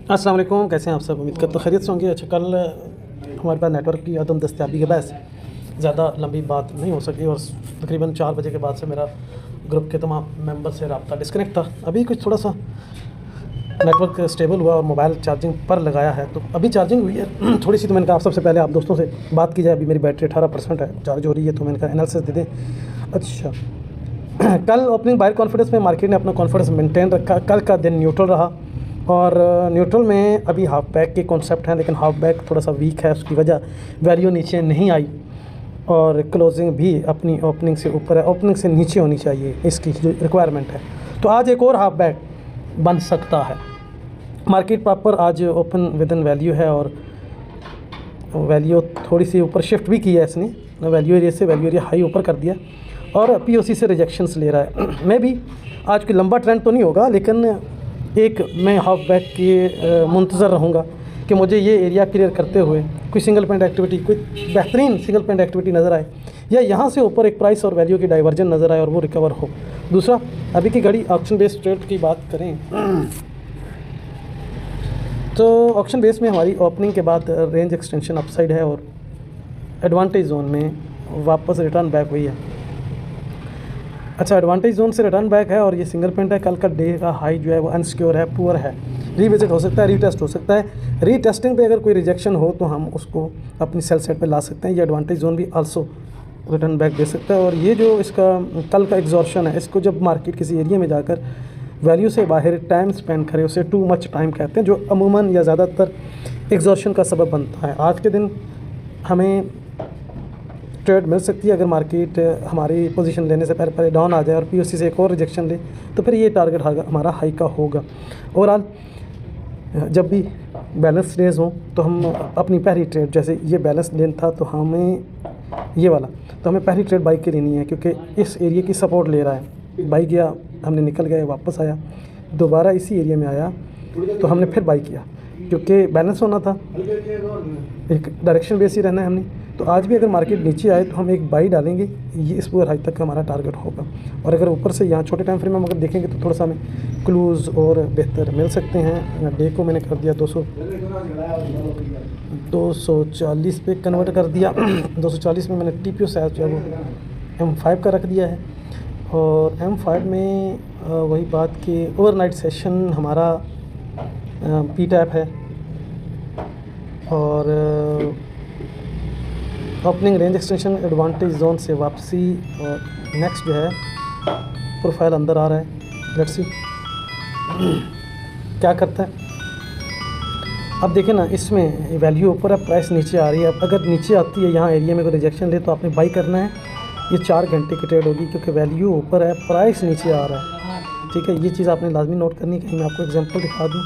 अस्सलाम वालेकुम, कैसे हैं आप सब। उम्मीद करता खैरियत से होंगे। अच्छा, कल हमारे पास नेटवर्क की अदम दस्तयाबी के बहस ज़्यादा लंबी बात नहीं हो सकी और तकरीबन 4 बजे के बाद से मेरा ग्रुप के तमाम मेंबर से रब्ता डिस्कनेक्ट था। अभी कुछ थोड़ा सा नेटवर्क स्टेबल हुआ और मोबाइल चार्जिंग पर लगाया है तो अभी चार्जिंग हुई है थोड़ी सी। तो मैंने कहा सबसे पहले आप दोस्तों से बात की जाए। अभी मेरी बैटरी 18% है, चार्ज हो रही है, तो मैंने कहा एनालिसिस दे दें। अच्छा, कल ओपनिंग बायर कॉन्फिडेंस में मार्केट ने अपना कॉन्फिडेंस मेंटेन रखा। कल का दिन न्यूट्रल रहा और न्यूट्रल में अभी हाफ बैक के कॉन्सेप्ट हैं, लेकिन हाफ बैक थोड़ा सा वीक है, उसकी वजह वैल्यू नीचे नहीं आई और क्लोजिंग भी अपनी ओपनिंग से ऊपर है, ओपनिंग से नीचे होनी चाहिए, इसकी जो रिक्वायरमेंट है। तो आज एक और हाफ बैक बन सकता है। मार्केट प्रॉपर आज ओपन विद इन वैल्यू है और वैल्यू थोड़ी सी ऊपर शिफ्ट भी की है इसने, वैल्यू एरिया से वैल्यू एरिया हाई ऊपर कर दिया और पीओसी से रिजेक्शंस ले रहा है। मैं भी आज कोई लंबा ट्रेंड तो नहीं होगा, लेकिन एक मैं हाफ बैक के मुंतज़र रहूँगा कि मुझे ये एरिया क्लियर करते हुए कोई सिंगल पॉइंट एक्टिविटी, कोई बेहतरीन सिंगल पॉइंट एक्टिविटी नज़र आए या यहाँ से ऊपर एक प्राइस और वैल्यू की डाइवर्जन नज़र आए और वो रिकवर हो। दूसरा, अभी की घड़ी ऑक्शन बेस्ड ट्रेड की बात करें तो ऑक्शन बेस में हमारी ओपनिंग के बाद रेंज एक्सटेंशन अपसाइड है और एडवांटेज जोन में वापस रिटर्न बैक हुई है। अच्छा, एडवांटेज जोन से रिटर्न बैक है और ये सिंगल पॉइंट है। कल का डे का हाई जो है वो अनसिक्योर है, पुअर है, रीविजिट हो सकता है, रीटेस्ट हो सकता है। रीटेस्टिंग पे अगर कोई रिजेक्शन हो तो हम उसको अपनी सेल सेट पे ला सकते हैं। ये एडवांटेज जोन भी आल्सो रिटर्न बैक दे सकता है। और ये जो इसका कल का एग्जॉर्शन है, इसको जब मार्केट किसी एरिया में जाकर वैल्यू से बाहर टाइम स्पेंड करे उसे टू मच टाइम कहते हैं, जो अमूमन या ज़्यादातर एग्जॉर्शन का सबब बनता है। आज के दिन हमें ट्रेड मिल सकती है अगर मार्केट हमारी पोजीशन लेने से पहले डाउन आ जाए और पीओसी से एक और रिजेक्शन ले, तो फिर ये टारगेट हमारा हाई का होगा। ओवरऑल जब भी बैलेंस डेज हो तो हम अपनी पहली ट्रेड, जैसे ये बैलेंस दिन था तो हमें ये वाला, तो हमें पहली ट्रेड बाई की लेनी है क्योंकि इस एरिया की सपोर्ट ले रहा है। बाई किया, हमने निकल गए, वापस आया, दोबारा इसी एरिया में आया तो हमने फिर बाई किया क्योंकि बैलेंस होना था, एक डायरेक्शन बेस ही रहना है हमने। तो आज भी अगर मार्केट नीचे आए तो हम एक बाई डालेंगे, ये इस पूरे हाई तक का हमारा टारगेट होगा। और अगर ऊपर से यहाँ छोटे टाइम फ्रेम में अगर देखेंगे तो थोड़ा सा हमें क्लूज़ और बेहतर मिल सकते हैं। डे को मैंने कर दिया 240 पे कन्वर्ट कर दिया 240 में मैंने टीपीओ साइज जो है वो M5 का रख दिया है और M5 में वही बात कि ओवरनाइट सेशन हमारा पी टैप है और opening range extension advantage zone से वापसी और नेक्स्ट जो है प्रोफाइल अंदर आ रहा है। लेट्स सी क्या करता है। अब देखें ना, इसमें वैल्यू ऊपर है, प्राइस नीचे आ रही है। अब अगर नीचे आती है, यहाँ एरिया में कोई रिजेक्शन ले तो आपने बाई करना है। ये 4 घंटे की ट्रेड होगी क्योंकि वैल्यू ऊपर है, प्राइस नीचे आ रहा है। ठीक है, ये चीज़ आपने लाजमी नोट करनी है। कहीं मैं आपको एग्जांपल दिखा दूँ।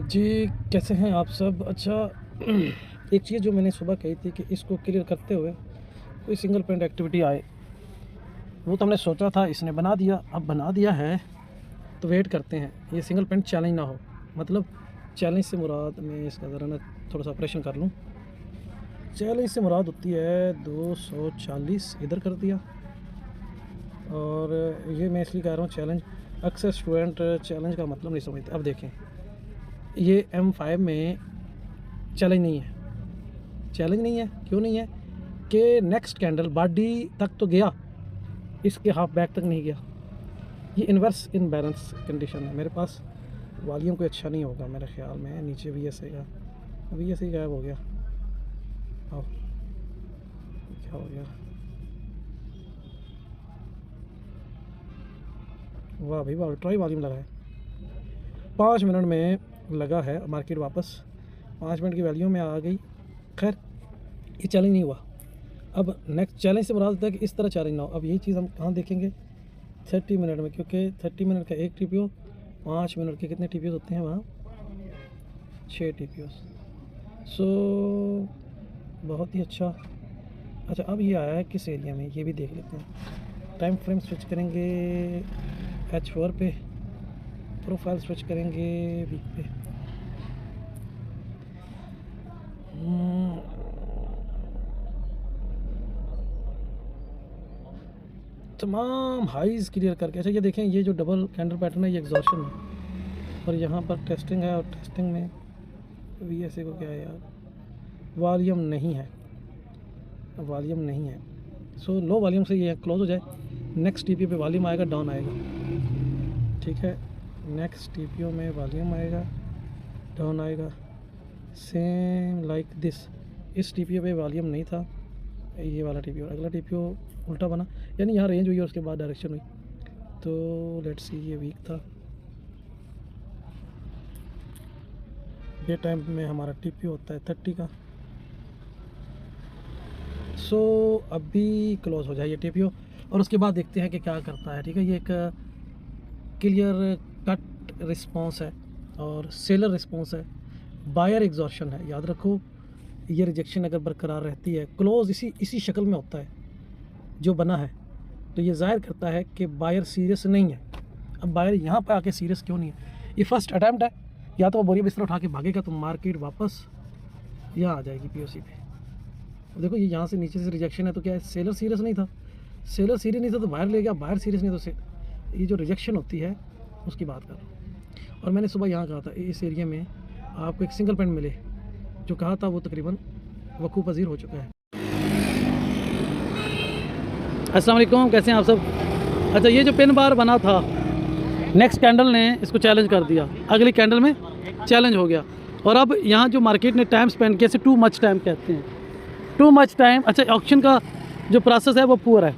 जी, कैसे हैं आप सब। अच्छा, एक चीज़ जो मैंने सुबह कही थी कि इसको क्लियर करते हुए कोई सिंगल पॉइंट एक्टिविटी आए, वो तो हमने सोचा था, इसने बना दिया। अब बना दिया है तो वेट करते हैं ये सिंगल पॉइंट चैलेंज ना हो। मतलब चैलेंज से मुराद, मैं इसका ज़रा ना थोड़ा सा ऑपरेशन कर लूँ। चैलेंज से मुराद होती है 240, इधर कर दिया। और ये मैं इसलिए कह रहा हूँ चैलेंज, अक्सर स्टूडेंट चैलेंज का मतलब नहीं समझते। अब देखें, ये M5 में चैलेंज नहीं है। चैलेंज नहीं है, क्यों नहीं है कि नेक्स्ट कैंडल बॉडी तक तो गया, इसके हाफ बैक तक नहीं गया। ये इन्वर्स इनबैलेंस कंडीशन है। मेरे पास वॉल्यूम कोई अच्छा नहीं होगा मेरे ख्याल में। नीचे भी ऐसे का अभी ऐसे ही गायब हो गया। आओ, क्या हो गया? वाह भाई वाह, ट्राई वॉल्यूम लगा है। 5 मिनट में लगा है मार्केट वापस 5 मिनट की वैल्यू में आ गई। खैर, ये चैलेंज नहीं हुआ। अब नेक्स्ट चैलेंज से मुराद होता है कि इस तरह चैलेंज ना हो। अब यही चीज़ हम कहाँ देखेंगे? 30 मिनट में, क्योंकि 30 मिनट का एक टीपीओ, 5 मिनट के कितने टीपीओ होते हैं वहाँ? 6 टीपीओ। सो बहुत ही अच्छा। अच्छा, अब ये आया है किस एरिया में, ये भी देख लेते हैं। टाइम फ्रेम स्विच करेंगे H4 पे, प्रोफाइल स्विच करेंगे वीक पे। तमाम हाइज क्लियर करके। अच्छा ये देखें, ये जो डबल कैंडल पैटर्न है ये एग्जॉर्शन है, और यहाँ पर टेस्टिंग है, और टेस्टिंग में VSA को क्या है यार, वॉल्यूम नहीं है, वॉल्यूम नहीं है। सो लो वॉल्यूम से ये क्लोज हो जाए, नेक्स्ट TPO पे वॉल्यूम आएगा, डाउन आएगा, ठीक है। नेक्स्ट TPO में वॉल्यूम आएगा, डाउन आएगा, सेम लाइक दिस। इस TPO पे वॉल्यूम नहीं था, ये वाला TPO, अगला TPO उल्टा बना, यानी यहाँ रेंज हुई और उसके बाद डायरेक्शन हुई। तो लेट्स सी, ये वीक था, डे टाइम में हमारा TPO होता है 30 का। सो अभी क्लोज हो जाए ये TPO, और उसके बाद देखते हैं कि क्या करता है, ठीक है। ये एक क्लियर कट रिस्पांस है और सेलर रिस्पांस है, बायर एग्जॉर्शन है, याद रखो। ये रिजेक्शन अगर बरकरार रहती है, क्लोज इसी शक्ल में होता है जो बना है, तो ये जाहिर करता है कि बायर सीरियस नहीं है। अब बायर यहाँ पर आके सीरियस क्यों नहीं है? ये फर्स्ट अटैम्प्ट है, या तो वो बोरिया बिस्तर उठा के भागेगा तो मार्केट वापस यहाँ आ जाएगी POC पे। देखो ये यहाँ से नीचे से रिजेक्शन है, तो क्या है, सेलर सीरियस नहीं था, सेलर सीरियस नहीं था तो बाहर ले गया, बाहर सीरियस नहीं तो ये जो रिजेक्शन होती है उसकी बात कर रहा हूँ। और मैंने सुबह यहाँ कहा था इस एरिया में आपको एक सिंगल पेंट मिले, जो कहा था वो तकरीबन वकूफ़ पज़ीर हो चुका है। अस्सलाम वालेकुम, कैसे हैं आप सब। अच्छा ये जो पिन बार बना था, नेक्स्ट कैंडल ने इसको चैलेंज कर दिया, अगली कैंडल में चैलेंज हो गया, और अब यहाँ जो मार्केट ने टाइम स्पेंड किया, टू मच टाइम कहते हैं, टू मच टाइम। अच्छा ऑक्शन का जो प्रोसेस है वो पुअर है,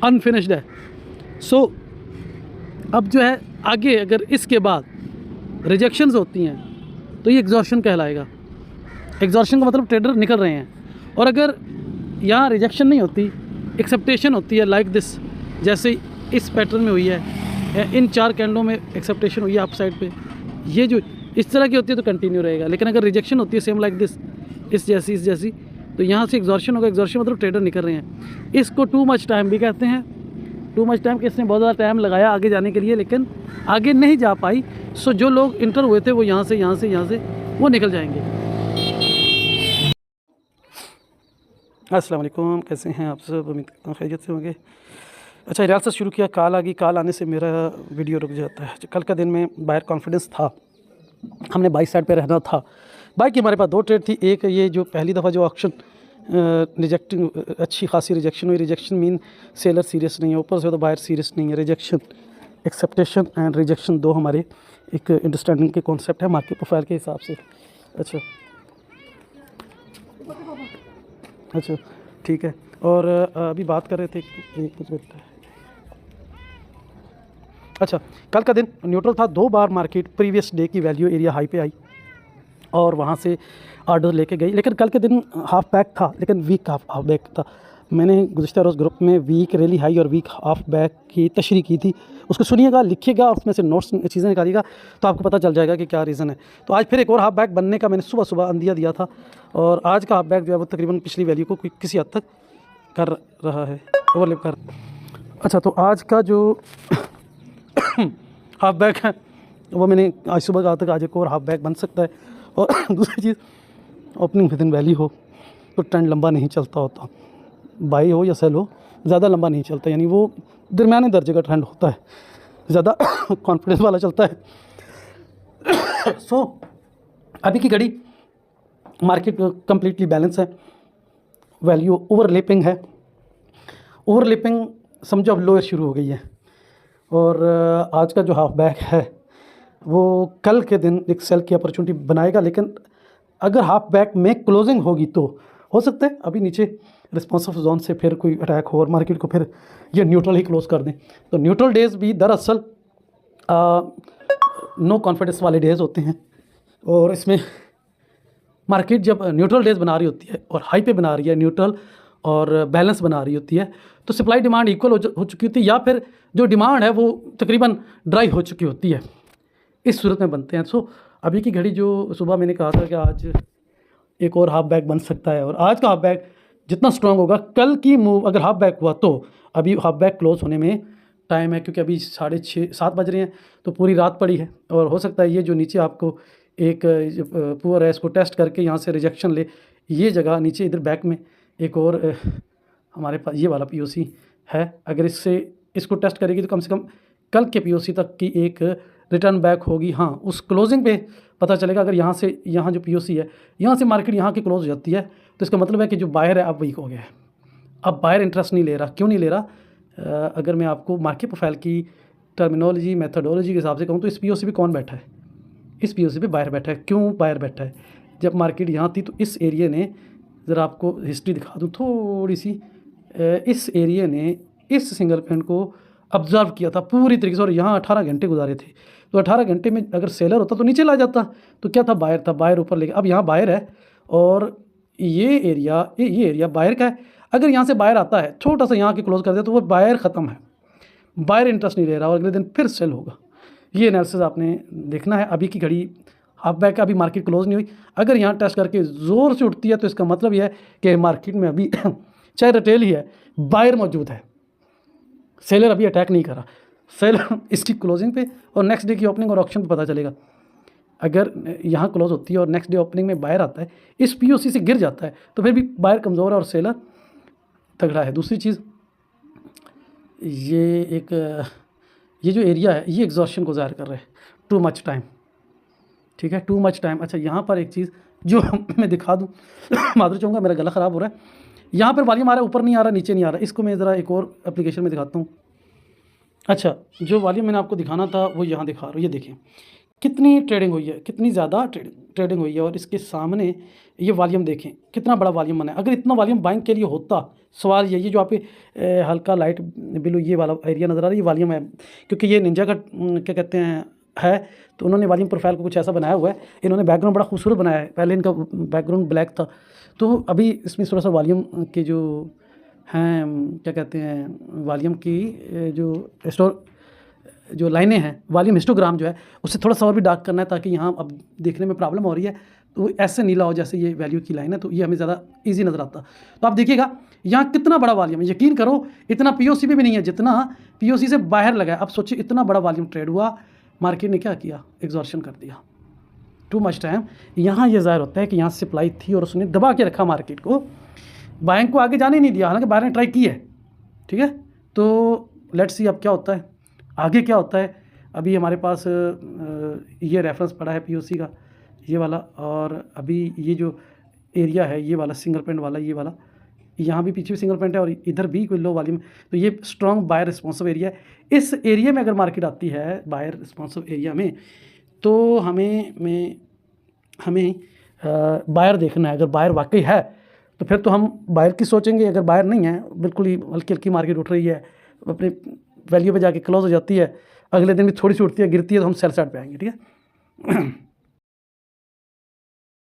अनफिनिश्ड है। सो अब जो है आगे अगर इसके बाद रिजेक्शंस होती हैं तो ये एग्जॉर्शन कहलाएगा। एग्जॉर्शन का मतलब ट्रेडर निकल रहे हैं, और अगर यहाँ रिजेक्शन नहीं होती, एक्सेप्टेशन होती है लाइक दिस, जैसे इस पैटर्न में हुई है, इन 4 कैंडलों में एक्सेप्टेशन हुई है अप साइड पे, ये जो इस तरह की होती है तो कंटिन्यू रहेगा। लेकिन अगर रिजेक्शन होती है सेम लाइक दिस, इस जैसी, तो यहाँ से एग्जॉर्शन होगा। एग्जॉर्शन मतलब ट्रेडर निकल रहे हैं, इसको टू मच टाइम भी कहते हैं। टू मच टाइम कि इसने बहुत ज़्यादा टाइम लगाया आगे जाने के लिए, लेकिन आगे नहीं जा पाई। सो जो लोग इंटर हुए थे वो यहाँ से वो निकल जाएंगे। अस्सलाम वालेकुम, कैसे हैं आप सब, उम्मीद करता हूं खैरियत से होंगे। अच्छा रियाल से शुरू किया, कॉल आ गई, कॉल आने से मेरा वीडियो रुक जाता है। कल का दिन में बायर कॉन्फिडेंस था, हमने बाई साइड पे रहना था। बाई की हमारे पास 2 ट्रेड थी, एक ये जो पहली दफ़ा जो ऑक्शन रिजेक्टिंग अच्छी खासी रिजेक्शन हुई, रिजेक्शन मीन सेलर सीरियस नहीं है, ऊपर से तो बायर सीरियस नहीं है। रिजेक्शन, एक्सेप्टेशन एंड रिजेक्शन 2 हमारे एक अंडरस्टैंडिंग के कॉन्सेप्ट है मार्केट प्रोफाइल के हिसाब से। अच्छा ठीक है, और अभी बात कर रहे थे कुछ मिनट। अच्छा कल का दिन न्यूट्रल था, 2 बार मार्केट प्रीवियस डे की वैल्यू एरिया हाई पे आई और वहाँ से ऑर्डर लेके गई, लेकिन कल के दिन हाफ बैक था, लेकिन वीक हाफ बैक था। मैंने गुज़िश्ता रोज़ ग्रुप में वीक रैली हाई और वीक हाफ बैक की तशरीह की थी, उसको सुनिएगा, लिखिएगा, उसमें से नोट्स चीज़ें निकालिएगा तो आपको पता चल जाएगा कि क्या रीज़न है। तो आज फिर एक और हाफ बैक बनने का मैंने सुबह अंदिया दिया था, और आज का हाफ बैक जो है वो तकरीबन पिछली वैल्यू को किसी हद तक कर रहा है, ओवरलैप कर। अच्छा तो आज का जो हाफ बैक है वो मैंने आज सुबह कहा था कि आज एक और हाफ बैक बन सकता है। और दूसरी चीज़, ओपनिंग विद इन वैली हो तो ट्रेंड लंबा नहीं चलता होता, बाई हो या सेल हो ज़्यादा लंबा नहीं चलता, यानी वो दरमियाने दर्जे का ट्रेंड होता है, ज़्यादा कॉन्फिडेंस वाला चलता है। सो अभी की घड़ी मार्केट कम्प्लीटली बैलेंस है, वैल्यू ओवरलैपिंग है, ओवरलैपिंग समझो अब लोअर शुरू हो गई है। और आज का जो हाफ बैक है वो कल के दिन एक सेल की अपॉर्चुनिटी बनाएगा, लेकिन अगर हाफ बैक में क्लोजिंग होगी तो हो सकता है अभी नीचे रिस्पॉन्सिव जोन से फिर कोई अटैक हो और मार्केट को फिर ये न्यूट्रल ही क्लोज कर दें। तो न्यूट्रल डेज़ भी दरअसल नो कॉन्फिडेंस वाले डेज़ होते हैं, और इसमें मार्केट जब न्यूट्रल डेज़ बना रही होती है और हाई पे बना रही है, न्यूट्रल और बैलेंस बना रही होती है, तो सप्लाई डिमांड इक्वल हो चुकी होती है, या फिर जो डिमांड है वो तकरीबन ड्राई हो चुकी होती है, इस सूरत में बनते हैं। सो अभी की घड़ी जो सुबह मैंने कहा था कि आज एक और हाफ बैक बन सकता है, और आज का हाफ बैक जितना स्ट्रॉन्ग होगा, कल की मूव अगर हाफ बैक हुआ तो अभी हाफ बैक क्लोज होने में टाइम है, क्योंकि अभी 6:30-7 बज रहे हैं, तो पूरी रात पड़ी है, और हो सकता है ये जो नीचे आपको एक पुअर है इसको टेस्ट करके यहाँ से रिजेक्शन ले, ये जगह नीचे इधर बैक में एक और हमारे पास ये वाला POC है। अगर इसको टेस्ट करेगी तो कम से कम कल के पीओसी तक की एक रिटर्न बैक होगी। हाँ, उस क्लोजिंग पे पता चलेगा। अगर यहाँ से यहाँ जो पीओसी है, यहाँ से मार्केट यहाँ की क्लोज हो जाती है तो इसका मतलब है कि जो बायर है अब वीक हो गया है। अब बायर इंटरेस्ट नहीं ले रहा। क्यों नहीं ले रहा? अगर मैं आपको मार्केट प्रोफाइल की टर्मिनोलॉजी मेथडोलॉजी के हिसाब से कहूँ तो इस पीओसी पे कौन बैठा है? इस पीओसी पे बायर बैठा है। क्यों बायर बैठा है? जब मार्केट यहाँ थी तो इस एरिया ने, ज़रा आपको हिस्ट्री दिखा दूँ थोड़ी सी, इस एरिया ने इस सिंगल पेन को ऑब्जर्व किया था पूरी तरीके से और यहाँ 18 घंटे गुजारे थे। तो 18 घंटे में अगर सेलर होता तो नीचे ला जाता, तो क्या था? बायर था, बायर ऊपर लेके। अब यहाँ बायर है और ये एरिया बायर का है। अगर यहाँ से बायर आता है, छोटा सा यहाँ के क्लोज कर दिया तो वो बायर ख़त्म है, बायर इंटरेस्ट नहीं ले रहा और अगले दिन फिर सेल होगा। ये एनालिसिस आपने देखना है। अभी की घड़ी हाफ बैक है, अभी मार्केट क्लोज नहीं हुई। अगर यहाँ टेस्ट करके ज़ोर से उठती है तो इसका मतलब यह है कि मार्केट में अभी चाहे रिटेल ही है, बायर मौजूद है, सेलर अभी अटैक नहीं करा। सेलर इसकी क्लोजिंग पे और नेक्स्ट डे की ओपनिंग और ऑक्शन पे पता चलेगा। अगर यहाँ क्लोज होती है और नेक्स्ट डे ओपनिंग में बायर आता है, इस पीओसी से गिर जाता है, तो फिर भी बायर कमज़ोर है और सेलर तगड़ा है। दूसरी चीज़, ये जो एरिया है ये एग्जॉस्शन को ज़ाहिर कर रहा है, टू मच टाइम। ठीक है, टू मच टाइम। अच्छा, यहाँ पर एक चीज़ जो मैं दिखा दूँ, माधुर चाहूँगा, मेरा गला ख़राब हो रहा है। यहाँ पर वॉल्यूम आ रहा है, ऊपर नहीं आ रहा, नीचे नहीं आ रहा। इसको मैं ज़रा एक और एप्लीकेशन में दिखाता हूँ। अच्छा, जो वॉल्यूम मैंने आपको दिखाना था वो यहाँ दिखा रहा हूँ। ये देखें कितनी ट्रेडिंग हुई है, कितनी ज़्यादा ट्रेडिंग हुई है और इसके सामने ये वॉल्यूम देखें कितना बड़ा वॉल्यूम बना है। अगर इतना वॉल्यूम बाइंग के लिए होता, सवाल ये जो आप हल्का लाइट ब्लू ये वाला एरिया नज़र आ रहा है, ये वॉल्यूम है। क्योंकि ये निंजा का क्या कहते हैं है, तो उन्होंने वॉल्यूम प्रोफाइल को कुछ ऐसा बनाया हुआ है। इन्होंने बैकग्राउंड बड़ा खूबसूरत बनाया है। पहले इनका बैकग्राउंड ब्लैक था, तो अभी इसमें थोड़ा सा वॉल्यूम के जो हैं क्या कहते हैं, वॉल्यूम की जो लाइनें हैं, वॉल्यूम हिस्टोग्राम जो है उससे थोड़ा सा और भी डार्क करना है, ताकि यहाँ अब देखने में प्रॉब्लम हो रही है तो ऐसे नीला हो जैसे ये वैल्यू की लाइन है, तो ये हमें ज़्यादा इजी नज़र आता। तो आप देखिएगा यहाँ कितना बड़ा वॉल्यूम है। यकीन करो इतना पीओसी पे भी नहीं है जितना पीओसी से बाहर लगा है। अब सोचिए इतना बड़ा वॉल्यूम ट्रेड हुआ, मार्केट ने क्या किया? एग्जॉर्शन कर दिया, टू मच टाइम। यहाँ ये ज़ाहिर होता है कि यहाँ सप्लाई थी और उसने दबा के रखा मार्केट को, बैंक को आगे जाने नहीं दिया। हालांकि बाहर ने ट्राई की है, ठीक है। तो लेट्स सी अब क्या होता है, आगे क्या होता है। अभी हमारे पास ये रेफरेंस पड़ा है पीओसी का, ये वाला, और अभी ये जो एरिया है ये वाला सिंगल पॉइंट वाला, ये वाला, यहाँ भी पीछे भी सिंगल पॉइंट है और इधर भी कोई लो वॉल्यूम। तो ये स्ट्रॉन्ग बायर रिस्पॉन्सिव एरिया है। इस एरिया में अगर मार्केट आती है बायर रिस्पॉन्सिव एरिया में, तो हमें बायर देखना है। अगर बायर वाकई है तो फिर तो हम बायर की सोचेंगे। अगर बायर नहीं है, बिल्कुल ही हल्की हल्की मार्केट उठ रही है, अपने वैल्यू पे जाके क्लोज हो जाती है, अगले दिन भी थोड़ी सी उठती है, गिरती है, तो हम सेल साइड पे आएंगे। ठीक है।